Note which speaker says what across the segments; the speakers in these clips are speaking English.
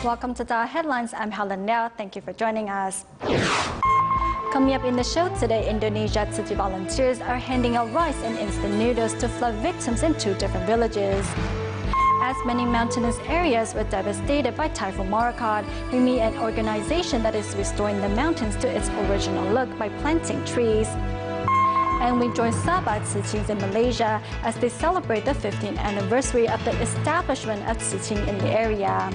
Speaker 1: Welcome to DaAi Headlines. I'm Helen Liao. Thank you for joining us. Coming up in the show today, Indonesia Tzu Chi volunteers are handing out rice and instant noodles to flood victims in 2 different villages. As many mountainous areas were devastated by Typhoon Morakot, we meet an organization that is restoring the mountains to its original look by planting trees. And we join Sabah Tzu Ching in Malaysia as they celebrate the 15th anniversary of the establishment of Tzu Ching in the area.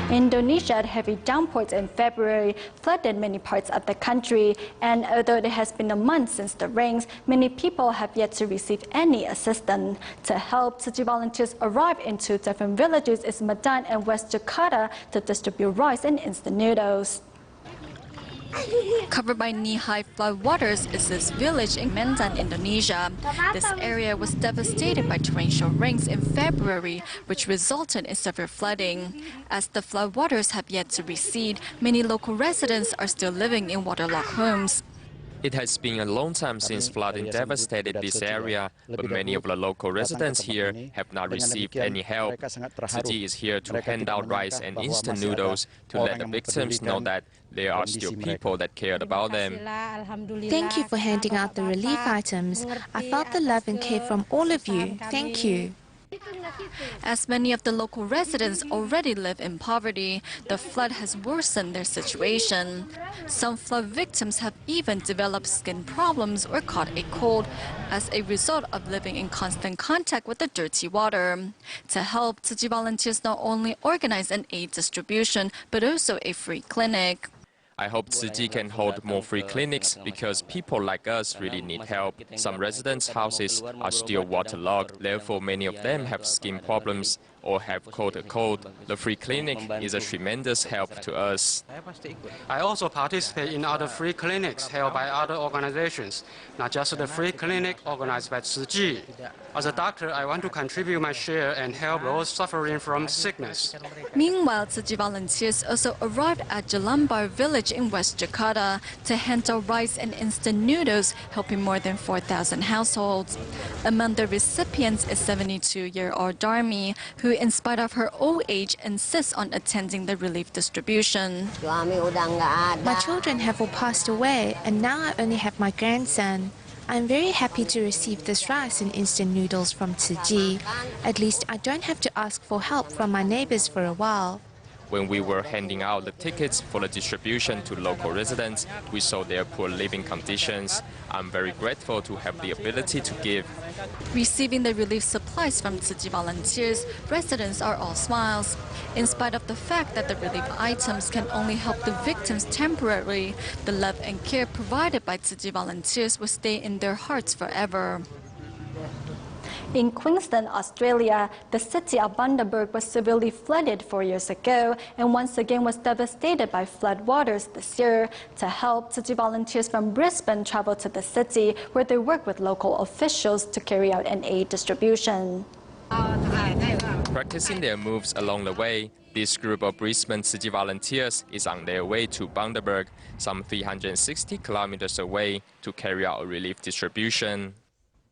Speaker 1: Indonesia had heavy downpours in February, flooded many parts of the country, and although it has been a month since the rains, many people have yet to receive any assistance. To help, Tzu Chi volunteers arrived in 2 different villages in Medan and West Jakarta to distribute rice and instant noodles. Covered by knee-high floodwaters is this village in Medan, Indonesia. This area was devastated by torrential rains in February, which resulted in severe flooding. As the floodwaters have yet to recede, many local residents are still living in waterlogged homes.
Speaker 2: It has been a long time since flooding devastated this area, but many of the local residents here have not received any help. Tzu Chi is here to hand out rice and instant noodles to let the victims know that there are still people that cared about them.
Speaker 3: Thank you for handing out the relief items. I felt the love and care from all of you. Thank you.
Speaker 1: As many of the local residents already live in poverty, the flood has worsened their situation. Some flood victims have even developed skin problems or caught a cold as a result of living in constant contact with the dirty water. To help, Tzu Chi volunteers not only organize an aid distribution, but also a free clinic.
Speaker 2: I hope Tzu Chi can hold more free clinics because people like us really need help. Some residents' houses are still waterlogged, therefore many of them have skin problems or have caught a cold. The free clinic is a tremendous help to us.
Speaker 4: I also participate in other free clinics held by other organizations, not just the free clinic organized by Tzu Chi. As a doctor, I want to contribute my share and help those suffering from sickness.
Speaker 1: Meanwhile, Tzu Chi volunteers also arrived at Jelambar village in West Jakarta to hand out rice and instant noodles, helping more than 4,000 households. Among the recipients is 72-year-old Darmi, who in spite of her old age insists on attending the relief distribution.
Speaker 3: My children have all passed away, and now I only have my grandson. I'm very happy to receive this rice and instant noodles from Tzu Chi. At least I don't have to ask for help from my neighbors for a while.
Speaker 2: When we were handing out the tickets for the distribution to local residents, we saw their poor living conditions. I'm very grateful to have the ability to give.
Speaker 1: Receiving the relief supplies from Tzu Chi volunteers, residents are all smiles. In spite of the fact that the relief items can only help the victims temporarily, the love and care provided by Tzu Chi volunteers will stay in their hearts forever. In Queensland, Australia, the city of Bundaberg was severely flooded 4 years ago and once again was devastated by floodwaters this year. To help, Tzu Chi volunteers from Brisbane traveled to the city where they work with local officials to carry out an aid distribution.
Speaker 2: Practicing their moves along the way, this group of Brisbane Tzu Chi volunteers is on their way to Bundaberg, some 360 kilometers away, to carry out a relief distribution.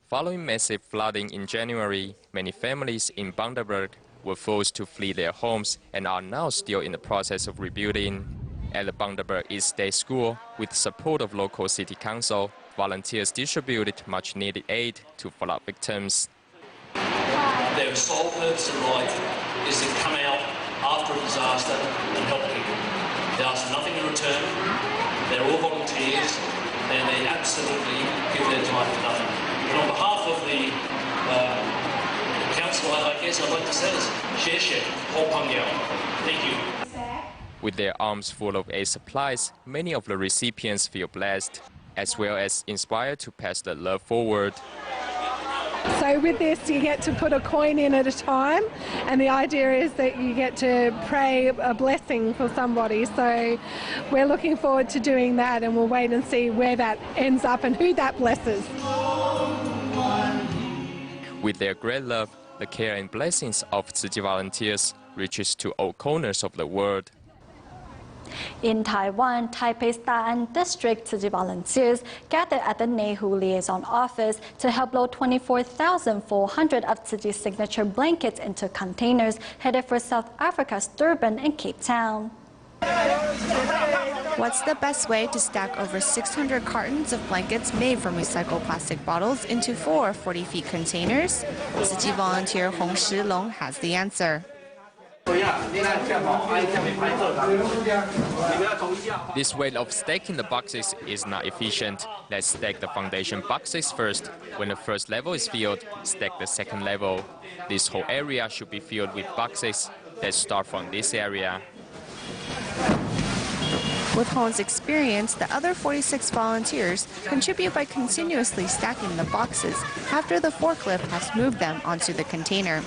Speaker 2: Following massive flooding in January, many families in Bundaberg were forced to flee their homes and are now still in the process of rebuilding. At the Bundaberg East Day School, with support of local city council, volunteers distributed much-needed aid to flood victims.
Speaker 5: Their sole purpose in life is to come out after a disaster and help people. They ask for nothing in return. They're all volunteers, and they absolutely give their time for nothing. And on behalf of the council, I guess I'd like to say is, Xie Ho Pang Yao. Thank you.
Speaker 2: With their arms full of aid supplies, many of the recipients feel blessed, as well as inspired to pass the love forward.
Speaker 6: So with this, you get to put a coin in at a time, and the idea is that you get to pray a blessing for somebody. So we're looking forward to doing that, and we'll wait and see where that ends up and who that blesses.
Speaker 2: With their great love, the care and blessings of Tzu Chi volunteers reaches to all corners of the world.
Speaker 1: In Taiwan, Taipei's DaAi District Tzu Chi volunteers gathered at the Nehu Liaison Office to help load 24,400 of Tzu Chi's signature blankets into containers headed for South Africa's Durban and Cape Town.
Speaker 3: What's the best way to stack over 600 cartons of blankets made from recycled plastic bottles into 4 40-feet containers? Tzu Chi volunteer Hong Shilong has the answer.
Speaker 2: This way of stacking the boxes is not efficient. Let's stack the foundation boxes first. When the first level is filled, stack the second level. This whole area should be filled with boxes. Let's start from this area.
Speaker 3: With Hong's experience, the other 46 volunteers contribute by continuously stacking the boxes after the forklift has moved them onto the container.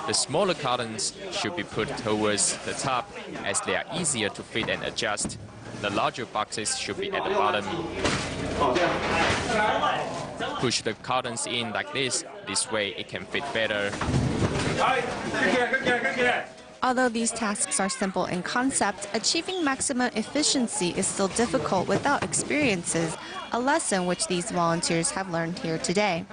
Speaker 2: The smaller cartons should be put towards the top as they are easier to fit and adjust. The larger boxes should be at the bottom. Push the cartons in like this. This way it can fit better.
Speaker 3: Although these tasks are simple in concept, achieving maximum efficiency is still difficult without experiences, a lesson which these volunteers have learned here today.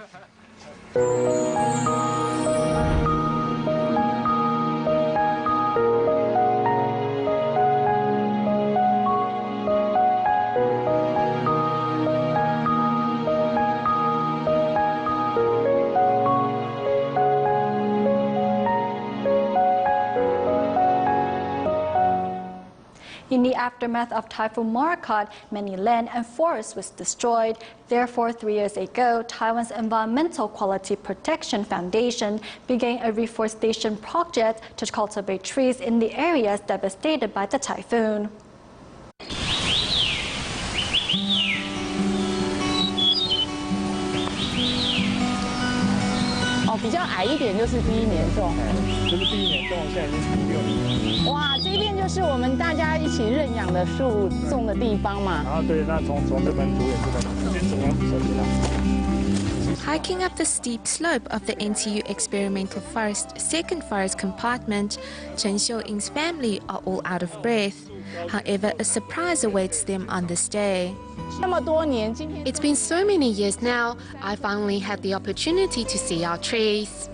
Speaker 1: In the aftermath of Typhoon Morakot, many land and forests was destroyed. Therefore, 3 years ago, Taiwan's Environmental Quality Protection Foundation began a reforestation project to cultivate trees in the areas devastated by the typhoon.
Speaker 7: 比较矮一点就是第一年种，
Speaker 8: 这是第一年种，现在已经第6年。
Speaker 7: 哇，这边就是我们大家一起认养的树种的地方嘛。
Speaker 8: 啊，对，那从这边主也是的，这边怎么手机呢？
Speaker 3: Hiking up the steep slope of the NTU Experimental Forest second forest compartment, Chen Xiu-Ying's family are all out of breath. However, a surprise awaits them on this day.
Speaker 9: It's been so many years now, I finally had the opportunity to see our trees.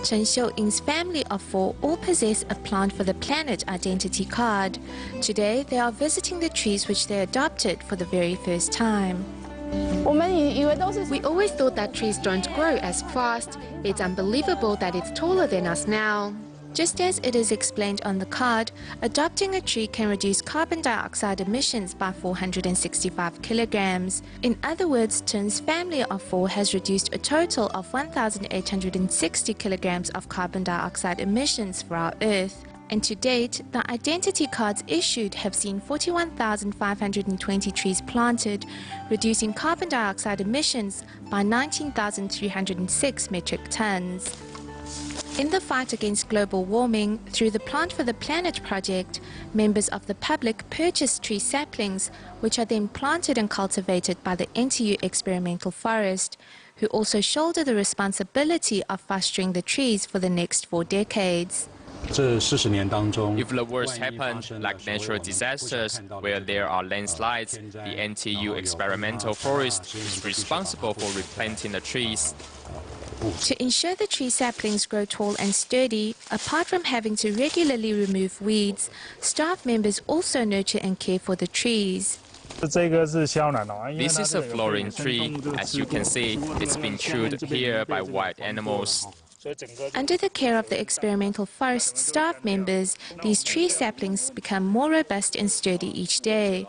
Speaker 3: Chen Xiu-Ying's family of 4 all possess a Plant for the Planet identity card. Today, they are visiting the trees which they adopted for the very first time.
Speaker 9: We always thought that trees don't grow as fast. It's unbelievable that it's taller than us now.
Speaker 3: Just as it is explained on the card, adopting a tree can reduce carbon dioxide emissions by 465 kilograms. In other words, Chen's family of 4 has reduced a total of 1,860 kilograms of carbon dioxide emissions for our Earth. And to date, the identity cards issued have seen 41,520 trees planted, reducing carbon dioxide emissions by 19,306 metric tons. In the fight against global warming, through the Plant for the Planet project, members of the public purchase tree saplings, which are then planted and cultivated by the NTU Experimental Forest, who also shoulder the responsibility of fostering the trees for the next 4 decades.
Speaker 2: If the worst happen, like natural disasters, where there are landslides, the NTU Experimental Forest is responsible for replanting the trees.
Speaker 3: To ensure the tree saplings grow tall and sturdy, apart from having to regularly remove weeds, staff members also nurture and care for the trees.
Speaker 2: This is a flowering tree. As you can see, it's been chewed here by wild animals.
Speaker 3: Under the care of the experimental forest staff members, these tree saplings become more robust and sturdy each day.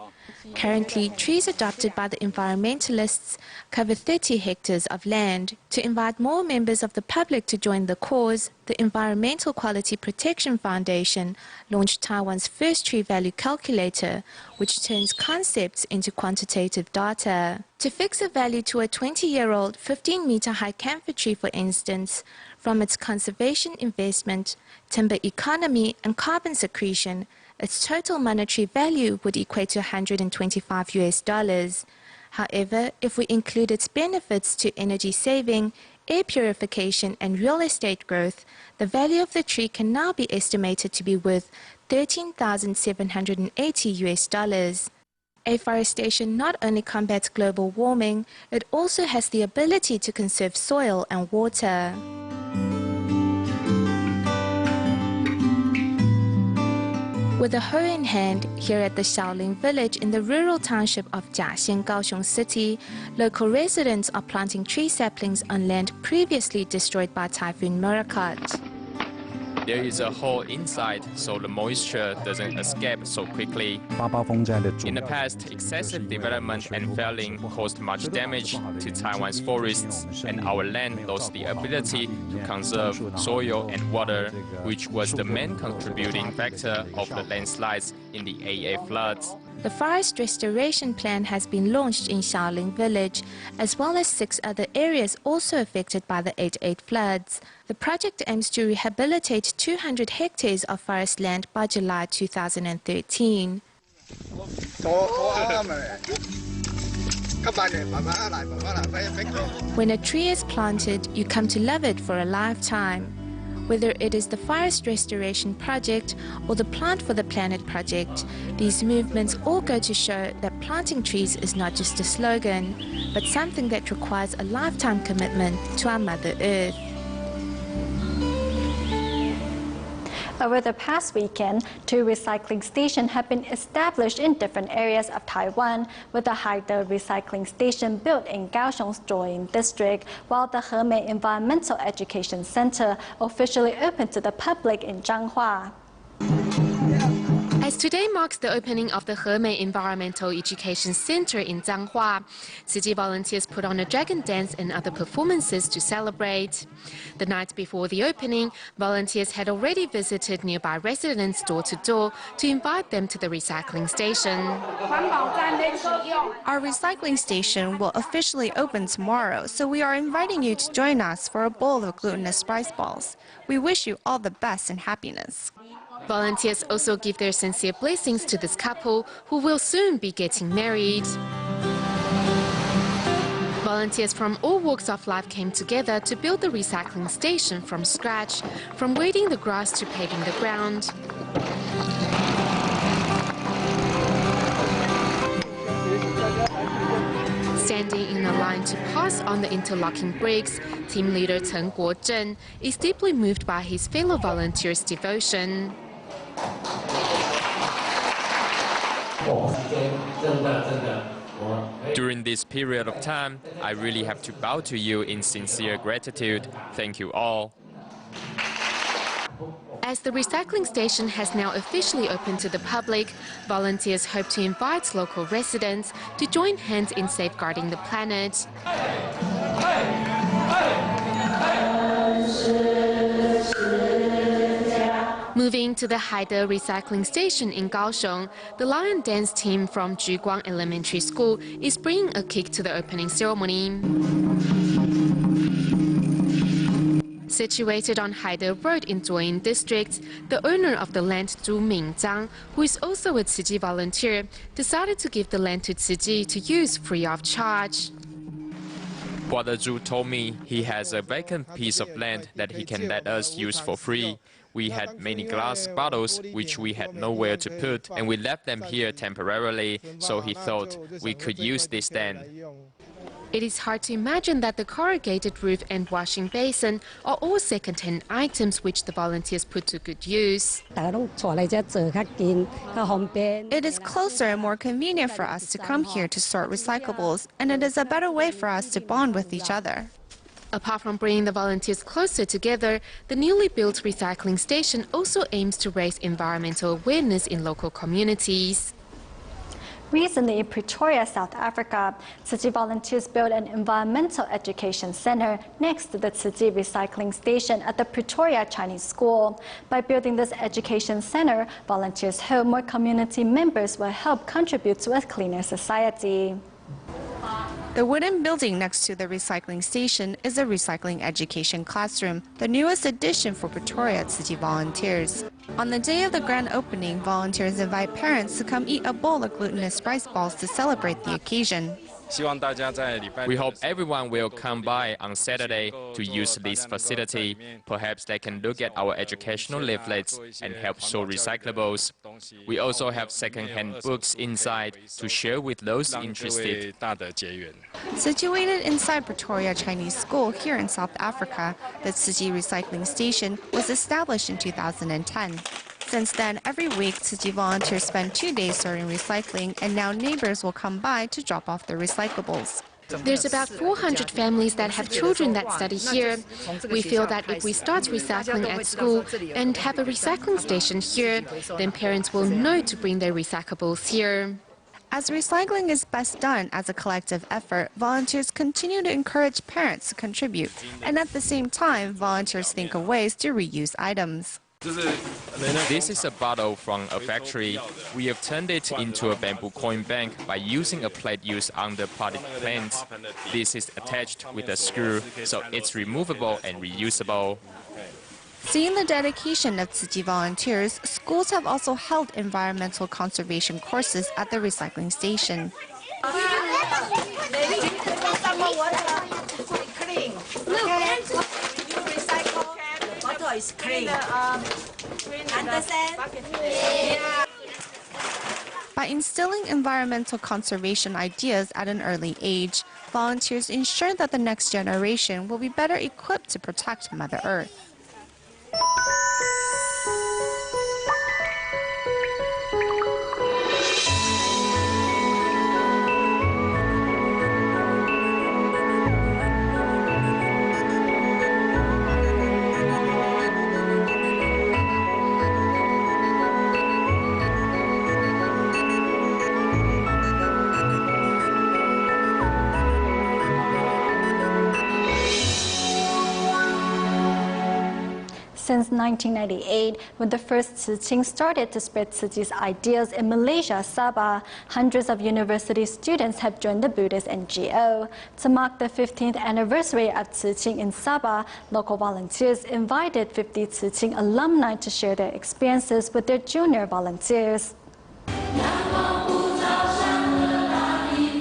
Speaker 3: Currently, trees adopted by the environmentalists cover 30 hectares of land. To invite more members of the public to join the cause, the Environmental Quality Protection Foundation launched Taiwan's first tree value calculator, which turns concepts into quantitative data. To fix a value to a 20-year-old 15-meter-high camphor tree, for instance, from its conservation investment, timber economy, and carbon secretion, its total monetary value would equate to $125 US. However, if we include its benefits to energy saving, air purification and real estate growth, the value of the tree can now be estimated to be worth $13,780. Afforestation not only combats global warming, it also has the ability to conserve soil and water. With a hoe in hand, here at the Xiaoling village in the rural township of Jiaxian, Kaohsiung City, local residents are planting tree saplings on land previously destroyed by Typhoon Morakot.
Speaker 2: There is a hole inside so the moisture doesn't escape so quickly. In the past, excessive development and felling caused much damage to Taiwan's forests, and our land lost the ability to conserve soil and water, which was the main contributing factor of the landslides in the AA floods.
Speaker 3: The forest restoration plan has been launched in Xiaoling village, as well as 6 other areas also affected by the 8/8 floods. The project aims to rehabilitate 200 hectares of forest land by July 2013. When a tree is planted, you come to love it for a lifetime. Whether it is the Forest Restoration Project or the Plant for the Planet Project, these movements all go to show that planting trees is not just a slogan, but something that requires a lifetime commitment to our Mother Earth.
Speaker 10: Over the past weekend, 2 recycling stations have been established in different areas of Taiwan, with the Haide recycling station built in Kaohsiung's Zhuoying district, while the Hemei Environmental Education Center officially opened to the public in Zhanghua.
Speaker 9: As today marks the opening of the Hemei Environmental Education Center in Zhanghua, Tzu Chi volunteers put on a dragon dance and other performances to celebrate. The night before the opening, volunteers had already visited nearby residents door to door to invite them to the recycling station.
Speaker 11: Our recycling station will officially open tomorrow, so we are inviting you to join us for a bowl of glutinous rice balls. We wish you all the best and happiness.
Speaker 9: Volunteers also give their sincere blessings to this couple who will soon be getting married. Volunteers from all walks of life came together to build the recycling station from scratch, from weeding the grass to paving the ground. Standing in a line to pass on the interlocking bricks, team leader Chen Guozhen is deeply moved by his fellow volunteers' devotion.
Speaker 2: During this period of time, I really have to bow to you in sincere gratitude. Thank you all.
Speaker 9: As the recycling station has now officially opened to the public, volunteers hope to invite local residents to join hands in safeguarding the planet. Moving to the Haide recycling station in Kaohsiung, the lion dance team from Juguang Elementary School is bringing a kick to the opening ceremony. Situated on Haide Road in Zhuoying district, the owner of the land, Zhu Mingzang, who is also a Tzu Chi volunteer, decided to give the land to Tzu Chi to use free of charge.
Speaker 2: Brother Zhu told me he has a vacant piece of land that he can let us use for free. We had many glass bottles which we had nowhere to put, and we left them here temporarily, so he thought we could use this then.
Speaker 9: It is hard to imagine that the corrugated roof and washing basin are all second-hand items which the volunteers put to good use.
Speaker 11: It is closer and more convenient for us to come here to sort recyclables, and it is a better way for us to bond with each other.
Speaker 9: Apart from bringing the volunteers closer together, the newly built recycling station also aims to raise environmental awareness in local communities.
Speaker 10: Recently in Pretoria, South Africa, Tzu Chi volunteers built an environmental education center next to the Tzu Chi recycling station at the Pretoria Chinese School. By building this education center, volunteers hope more community members will help contribute to a cleaner society.
Speaker 11: The wooden building next to the recycling station is a recycling education classroom, the newest addition for Pretoria Tzu Chi volunteers. On the day of the grand opening, volunteers invite parents to come eat a bowl of glutinous rice balls to celebrate the occasion.
Speaker 2: We hope everyone will come by on Saturday to use this facility. Perhaps they can look at our educational leaflets and help show recyclables. We also have second-hand books inside to share with those interested.
Speaker 11: Situated inside Pretoria Chinese School here in South Africa, the Tzu Chi Recycling Station was established in 2010. Since then, every week, Tzu Chi volunteers spend 2 days sorting recycling, and now neighbors will come by to drop off their recyclables.
Speaker 9: There's about 400 families that have children that study here. We feel that if we start recycling at school and have a recycling station here, then parents will know to bring their recyclables here.
Speaker 11: As recycling is best done as a collective effort, volunteers continue to encourage parents to contribute, and at the same time, volunteers think of ways to reuse items.
Speaker 2: This is a bottle from a factory. We have turned it into a bamboo coin bank by using a plate used on the potted plants. This is attached with a screw, so it's removable and reusable.
Speaker 11: Seeing the dedication of Tzu Chi volunteers, schools have also held environmental conservation courses at the recycling station.
Speaker 12: Is clean.
Speaker 11: By instilling environmental conservation ideas at an early age, volunteers ensure that the next generation will be better equipped to protect Mother Earth.
Speaker 10: Since 1998, when the first Tzu Chi started to spread Tzu Chi's ideas in Malaysia, Sabah, hundreds of university students have joined the Buddhist NGO. To mark the 15th anniversary of Tzu Chi in Sabah, local volunteers invited 50 Tzu Chi alumni to share their experiences with their junior volunteers.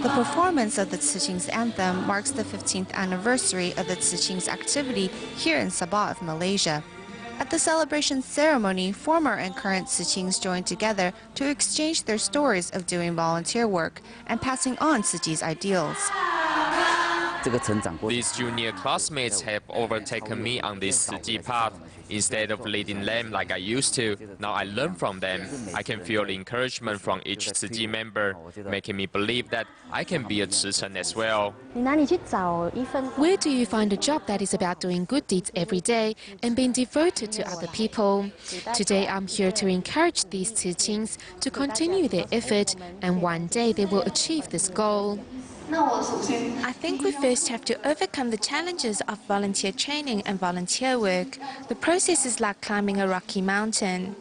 Speaker 11: The performance of the Tzu Chi's anthem marks the 15th anniversary of the Tzu Chi's activity here in Sabah of Malaysia. At the celebration ceremony, former and current Tzu Chis joined together to exchange their stories of doing volunteer work and passing on Tzu Chi's ideals.
Speaker 2: These junior classmates have overtaken me on this Tzu Chi path. Instead of leading them like I used to, now I learn from them. I can feel the encouragement from each Tzu Chi member, making me believe that I can be a Tzu Chen as well.
Speaker 9: Where do you find a job that is about doing good deeds every day and being devoted to other people? Today I'm here to encourage these Tzu Chis to continue their effort, and one day they will achieve this goal.
Speaker 3: I think we first have to overcome the challenges of volunteer training and volunteer work. The process is like climbing a rocky mountain.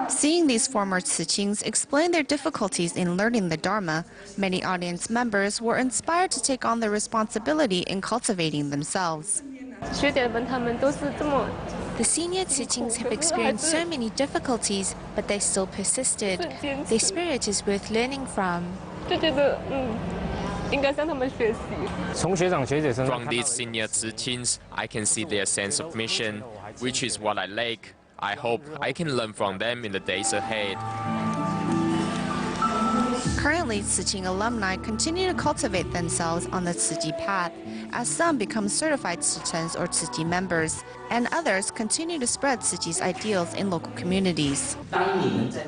Speaker 11: Seeing these former Tzu Chis explain their difficulties in learning the Dharma, many audience members were inspired to take on the responsibility in cultivating themselves.
Speaker 3: The senior Tzu Chis have experienced so many difficulties, but they still persisted. Their spirit is worth learning from.
Speaker 2: From these senior Tzu Chis, I can see their sense of mission, which is what I like. I hope I can learn from them in the days ahead.
Speaker 11: Currently, Tzu Chi alumni continue to cultivate themselves on the Tzu Chi path, as some become certified Tzu Chens or Tzu Chi members, and others continue to spread Tzu Chi's ideals in local communities.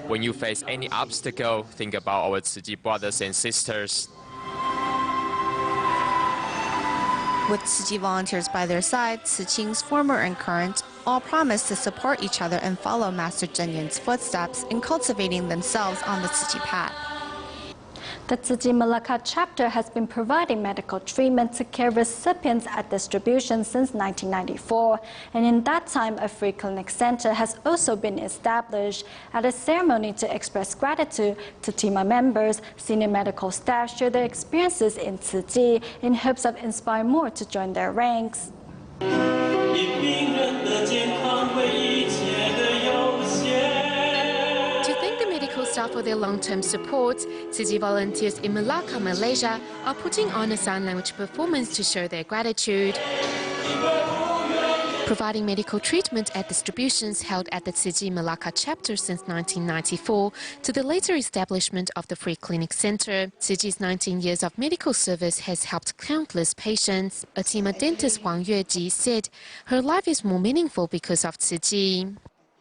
Speaker 2: When you face any obstacle, think about our Tzu Chi brothers and sisters.
Speaker 11: With Tzu Chi volunteers by their side, Tzu Chis, former and current, all promise to support each other and follow Master Zhen Yun's footsteps in cultivating themselves on the Tzu Chi path.
Speaker 10: The Tzu Chi Malacca chapter has been providing medical treatment to care recipients at distribution since 1994. And in that time, a free clinic center has also been established. At a ceremony to express gratitude to TIMA members, senior medical staff share their experiences in Tzu Chi in hopes of inspiring more to join their ranks.
Speaker 9: staff for their long-term support, Tzu Chi volunteers in Malacca, Malaysia, are putting on a sign language performance to show their gratitude. Providing medical treatment at distributions held at the Tzu Chi Malacca chapter since 1994 to the later establishment of the Free Clinic Center, Tzu Chi's 19 years of medical service has helped countless patients. Atima dentist Wang Yueji said her life is more meaningful because of Tzu Chi.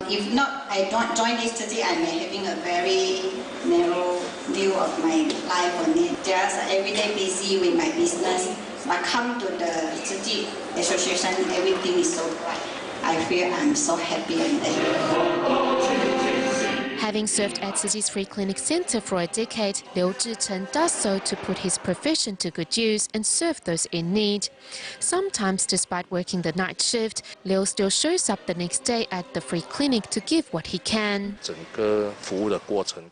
Speaker 12: If not, I don't join this Tzu Chi, I'm having a very narrow view of my life on it. Just every day busy with my business. But come to the Tzu Chi Association, everything is so bright. I feel I'm so happy in there.
Speaker 9: Having served at Tzu Chi's Free Clinic Center for a decade, Liu Zhicheng does so to put his profession to good use and serve those in need. Sometimes, despite working the night shift, Liu still shows up the next day at the Free Clinic to give what he can.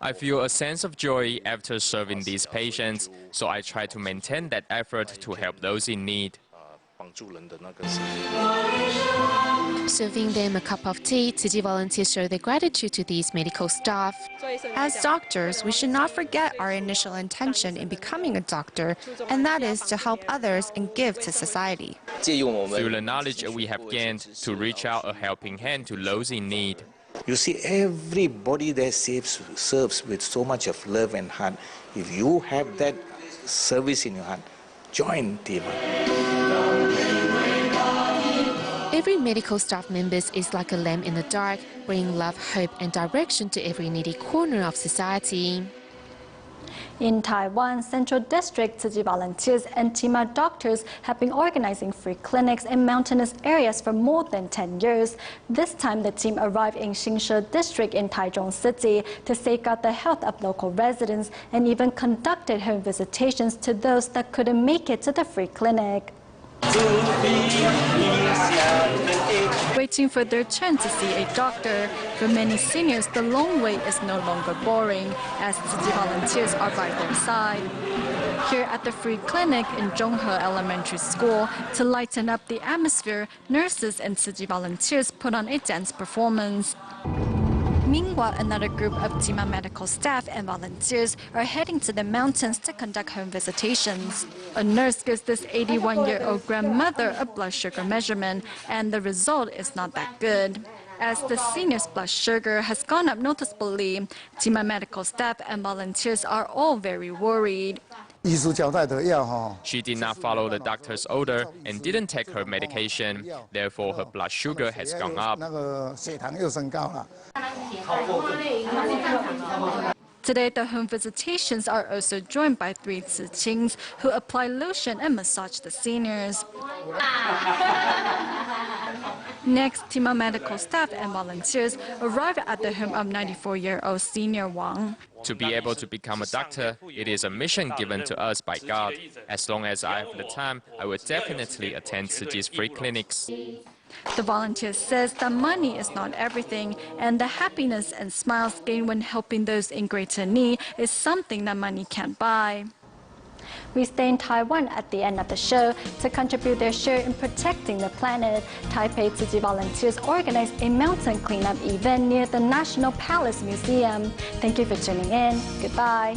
Speaker 2: I feel a sense of joy after serving these patients, so I try to maintain that effort to help those in need.
Speaker 9: Serving them a cup of tea, Tzu Chi volunteers show their gratitude to these medical staff.
Speaker 11: As doctors, we should not forget our initial intention in becoming a doctor, and that is to help others and give to society.
Speaker 2: Through the knowledge we have gained, to reach out a helping hand to those in need.
Speaker 13: You see, everybody there serves with so much of love and heart. If you have that service in your heart, join team.
Speaker 9: Every medical staff member is like a lamp in the dark, bringing love, hope and direction to every needy corner of society.
Speaker 10: In Taiwan, Central District Tzu Chi volunteers and Tima doctors have been organizing free clinics in mountainous areas for more than 10 years. This time, the team arrived in Xingshe District in Taichung City to safeguard the health of local residents and even conducted home visitations to those that couldn't make it to the free clinic.
Speaker 1: Waiting for their turn to see a doctor. For many seniors, the long wait is no longer boring, as Tzu Chi volunteers are by their side. Here at the free clinic in Zhonghe Elementary School, to lighten up the atmosphere, nurses and Tzu Chi volunteers put on a dance performance. Meanwhile, another group of Tima medical staff and volunteers are heading to the mountains to conduct home visitations. A nurse gives this 81-year-old grandmother a blood sugar measurement, and the result is not that good. As the senior's blood sugar has gone up noticeably, Tima medical staff and volunteers are all very worried.
Speaker 2: She did not follow the doctor's order and didn't take her medication. Therefore, her blood sugar has gone up.
Speaker 1: Today, the home visitations are also joined by 3 Tzu Chings who apply lotion and massage the seniors. Next, Tima medical staff and volunteers arrive at the home of 94-year-old senior Wang.
Speaker 2: To be able to become a doctor, it is a mission given to us by God. As long as I have the time, I will definitely attend Tzu Chi's free clinics.
Speaker 1: The volunteer says that money is not everything, and the happiness and smiles gained when helping those in greater need is something that money can't buy.
Speaker 10: We stay in Taiwan at the end of the show to contribute their share in protecting the planet. Taipei Tzu Chi volunteers organized a mountain cleanup event near the National Palace Museum. Thank you for tuning in. Goodbye.